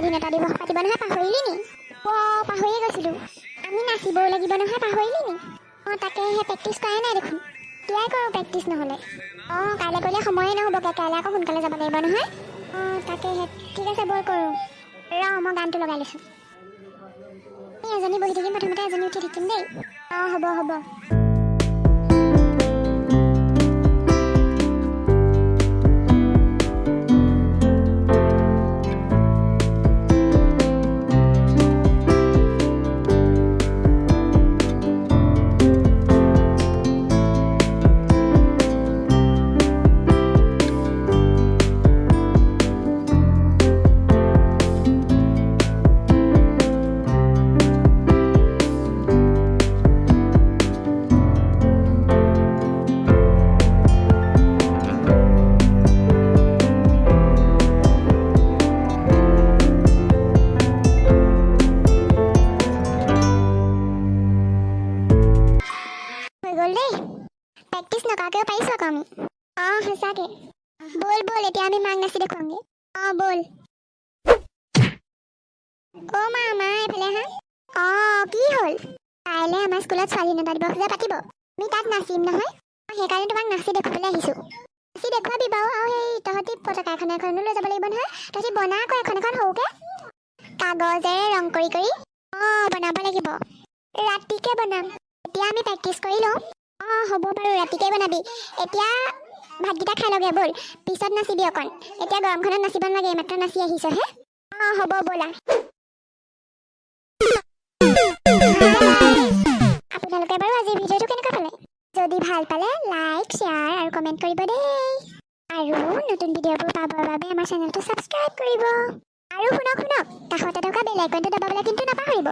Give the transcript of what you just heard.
স্বাধীনতা দিৱস পাতিব নহয়, পাহৰিলি নি? পাহৰিয়ে গৈছিলোঁ। আমি নাচিবও লাগিব নহয়, পাহৰিলি নি? তাকেহে প্ৰেক্টিচ কৰাই নাই দেখোন। এতিয়াই কৰোঁ প্ৰেক্টিচ নহ'লে। কাইলৈ কৰিলে সময়ে নহ'বগৈ, কাইলৈ আকৌ সোনকালে যাব লাগিব নহয়। তাকেহে ঠিক আছে ব'ল কৰোঁ। মই গানটো লগাই লৈছোঁ। এজনী বহি থাকিম, প্ৰথমতে এজনী উঠি থাকিম দেই। হ'ব হ'ব। গ'ল দেই, প্ৰেক্টিচ নকৰাকৈও পাৰিছোঁ আকৌ আমি। সঁচাকৈ ব'ল ব'ল, এতিয়া আমি মাক নাচি দেখুৱামগৈ। ব'ল। মা এইফালে আহা। কি হ'ল? কাইলৈ আমাৰ স্কুলত স্বাধীনতা দিৱস যে পাতিব, আমি তাত নাচিম নহয়। সেইকাৰণে তোমাক নাচি দেখুৱাবলৈ আহিছোঁ। নাচি দেখুৱাবি বাৰু, আৰু সেই তহঁতি পতাকা এখনো লৈ যাব লাগিব নহয়। তহঁতি বনা আকৌ এখন সৰুকৈ কাগজেৰে ৰং কৰি বনাব লাগিব। ৰাতিকৈ বনাম। এতিয়া আমি প্ৰেক্টিচ কৰি লওঁ। হ'ব বাৰু, ৰাতিকৈ বনাবি। এতিয়া ভাতকেইটা খাই লগে ব'ল, পিছত নাচিবি অকণ। এতিয়া গৰমখনত নাচিব নালাগে, এইমাত্ৰ নাচি আহিছহে। হ'ব ব'লা। আপোনালোকে বাৰু আজিৰ ভিডিঅ'টো কেনেকুৱা পালে? যদি ভাল পালে লাইক, শ্বেয়াৰ আৰু কমেণ্ট কৰিব দেই। আৰু নতুন ভিডিঅ'বোৰ পাবৰ বাবে আমাৰ চেনেলটো ছাবস্ক্ৰাইব কৰিব। আৰু শুনক, কাষতে থকা বেল আইকনটো দবাবলৈ কিন্তু নাপাহৰিব।